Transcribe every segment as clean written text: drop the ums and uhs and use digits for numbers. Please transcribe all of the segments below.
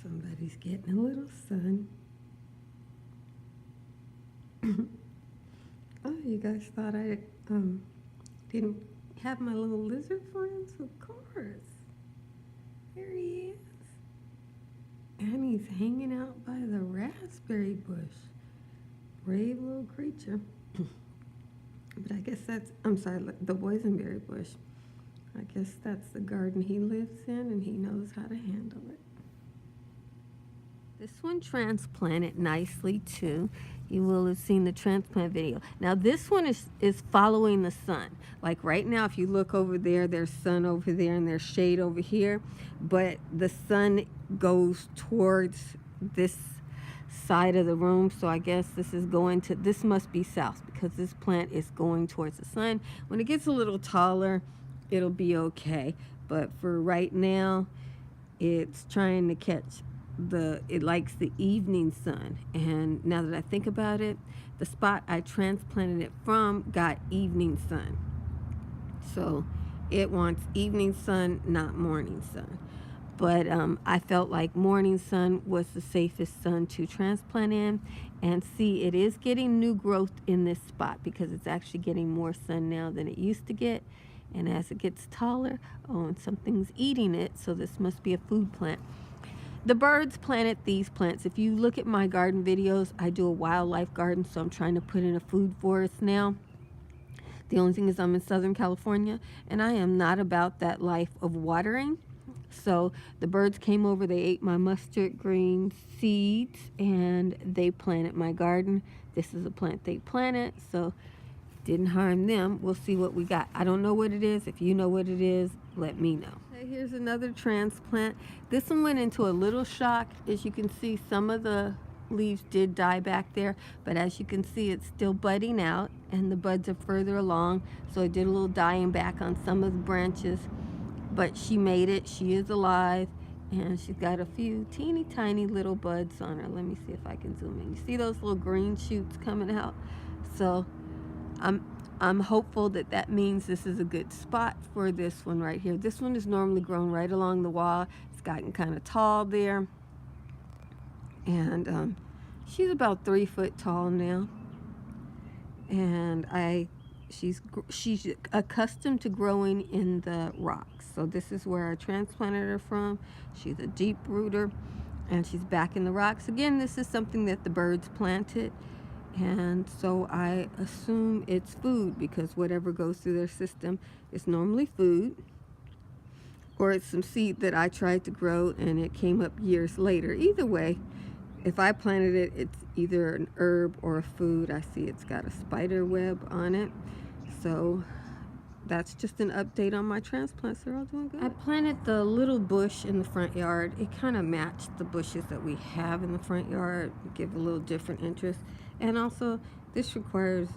Somebody's getting a little sun. Oh, you guys thought I didn't have my little lizard friends? Of course. There he is. And he's hanging out by the raspberry bush. Brave little creature. But I guess that's, I'm sorry, the boysenberry bush. I guess that's the garden he lives in, and he knows how to handle it. This one transplanted nicely too. You will have seen the transplant video. Now this one is following the sun. Like right now, if you look over there, there's sun over there and there's shade over here. But the sun goes towards this side of the room. So I guess this must be south because this plant is going towards the sun. When it gets a little taller, it'll be okay. But for right now, it's trying to catch it likes the evening sun. And now that I think about it, the spot I transplanted it from got evening sun. So it wants evening sun, not morning sun. But I felt like morning sun was the safest sun to transplant in. And see, it is getting new growth in this spot because it's actually getting more sun now than it used to get. And as it gets taller, oh, and something's eating it, so this must be a food plant. The birds planted these plants. If you look at my garden videos, I do a wildlife garden, so I'm trying to put in a food forest now. The only thing is I'm in Southern California, and I am not about that life of watering. So the birds came over, they ate my mustard green seeds, and they planted my garden. This is a plant they planted, so didn't harm them. We'll see what we got. I don't know what it is. If you know what it is, let me know. Okay, here's another transplant. This one went into a little shock. As you can see, some of the leaves did die back there, but as you can see, it's still budding out and the buds are further along. So I did a little dying back on some of the branches, but she made it. She is alive, and she's got a few teeny tiny little buds on her. Let me see if I can zoom in. You see those little green shoots coming out? So I'm hopeful that that means this is a good spot for this one right here. This one is normally grown right along the wall. It's gotten kind of tall there. And she's about 3 foot tall now. And she's accustomed to growing in the rocks. So this is where I transplanted her from. She's a deep rooter, and she's back in the rocks. Again, this is something that the birds planted. And so I assume it's food because whatever goes through their system is normally food. Or it's some seed that I tried to grow and it came up years later. Either way, if I planted it, it's either an herb or a food. I see it's got a spider web on it. So that's just an update on my transplants. They're all doing good. I planted the little bush in the front yard. It kind of matched the bushes that we have in the front yard, give a little different interest. And also, this requires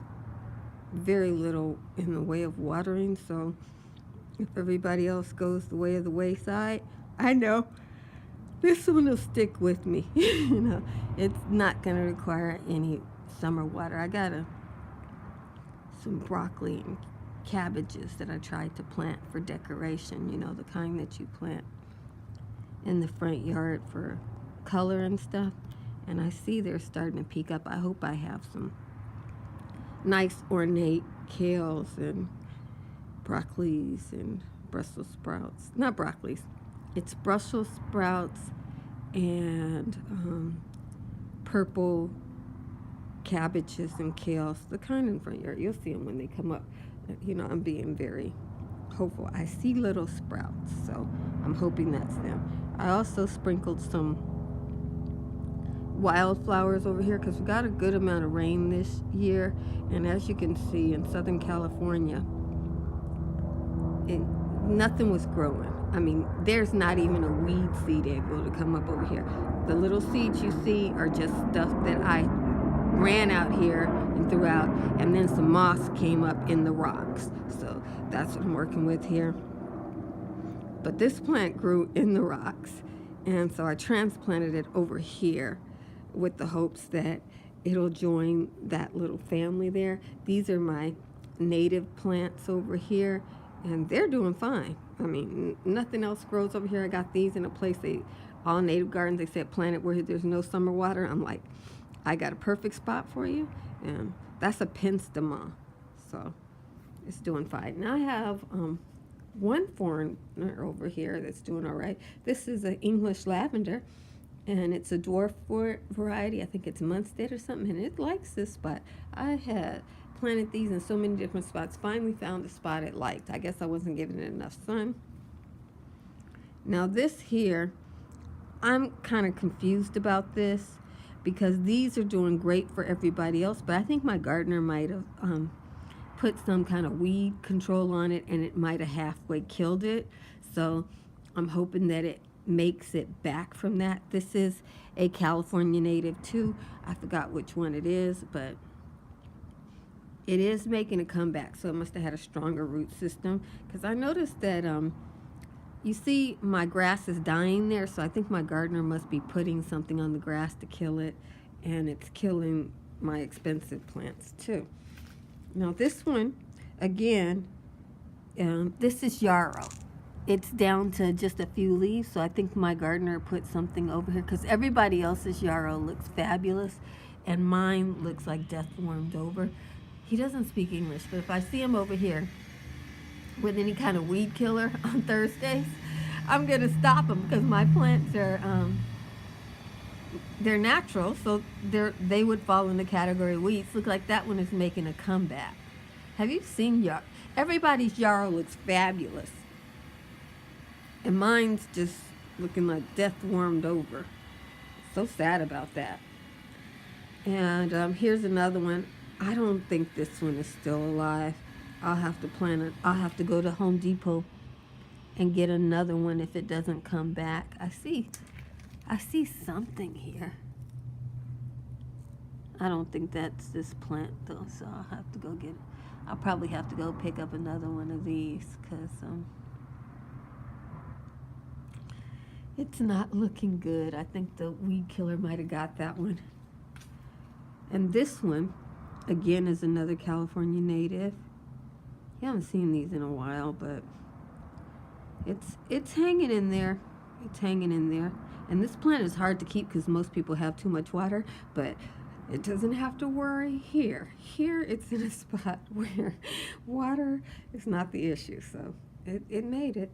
very little in the way of watering. So if everybody else goes the way of the wayside, I know this one will stick with me. You know, it's not going to require any summer water. I got some broccoli and cabbages that I tried to plant for decoration, you know, the kind that you plant in the front yard for color and stuff. And I see they're starting to peak up. I hope I have some nice ornate kales and broccolis and Brussels sprouts. Not broccolis. It's Brussels sprouts and purple cabbages and kales. The kind in front yard. You'll see them when they come up. You know, I'm being very hopeful. I see little sprouts, so I'm hoping that's them. I also sprinkled some wildflowers over here because we got a good amount of rain this year, and as you can see in Southern California, nothing was growing. I mean, there's not even a weed seed able to come up over here. The little seeds you see are just stuff that I ran out here and threw out, and then some moss came up in the rocks. So that's what I'm working with here. But this plant grew in the rocks, and so I transplanted it over here with the hopes that it'll join that little family there. These are my native plants over here, and they're doing fine. I mean, nothing else grows over here. I got these in a place they all native gardens, they said plant it where there's no summer water. I'm like, I got a perfect spot for you. And that's a penstemon. So it's doing fine. Now I have one foreigner over here that's doing all right. This is an English lavender, and it's a dwarf variety. I think it's Munstead or something, and it likes this spot. I had planted these in so many different spots. Finally found a spot it liked. I guess I wasn't giving it enough sun. Now this here, I'm kind of confused about this because these are doing great for everybody else, but I think my gardener might have put some kind of weed control on it, and it might have halfway killed it. So I'm hoping that it makes it back from that. This is a California native too. I forgot which one it is, but it is making a comeback. So it must have had a stronger root system, because I noticed that you see my grass is dying there, so I think my gardener must be putting something on the grass to kill it, and it's killing my expensive plants too. Now this one, again, this is yarrow. It's down to just a few leaves, so I think my gardener put something over here, because everybody else's yarrow looks fabulous, and mine looks like death warmed over. He doesn't speak English, but if I see him over here with any kind of weed killer on Thursdays, I'm going to stop him, because my plants are, they're natural, so they would fall in the category of weeds. Look like that one is making a comeback. Have you seen yarrow? Everybody's yarrow looks fabulous, and mine's just looking like death warmed over. So sad about that. And here's another one. I don't think this one is still alive. I'll have to plant it. I'll have to go to Home Depot and get another one if it doesn't come back. I see something here. I don't think that's this plant though, so I'll have to go get it. I'll probably have to go pick up another one of these, because it's not looking good. I think the weed killer might have got that one. And this one, again, is another California native. You haven't seen these in a while, but it's hanging in there. It's hanging in there. And this plant is hard to keep because most people have too much water, but it doesn't have to worry here. Here it's in a spot where water is not the issue, so it made it.